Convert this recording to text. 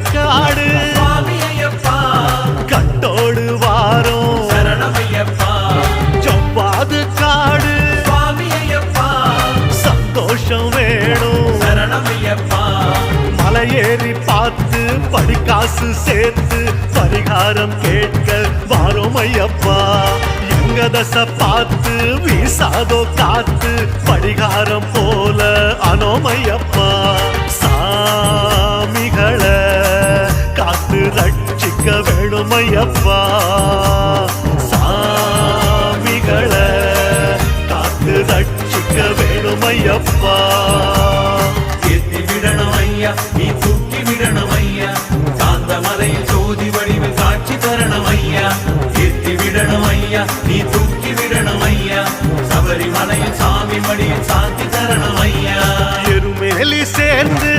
காடு கட்டோடு வாரம் ஜவ்வாது காடு சந்தோஷம் வேணும் மலையேறி பார்த்து படிக்காசு சேர்த்து பரிகாரம் கேட்க வாரோம் ஐயப்பா எங்க தசை பார்த்து வீசாதோ காத்து பரிகாரம் போல அனோம் ஐயப்பா சாமிகளை காத்து ரட்சிக்க வேணும் ஐயப்பா சாமிகளை காத்து ரட்சிக்க வேணும் ஐயப்பா நீ தூக்கி விடணும் ஐயா சாந்த மலையில் ஜோதி வடிவில் காட்சி தரணும் ஐயா ஏத்தி விடணும் ஐயா நீ தூக்கி விடணும் ஐயா சபரிமலையில் சாமி மடியில் சாந்தி தரணும் ஐயா எருமேலி சேர்ந்து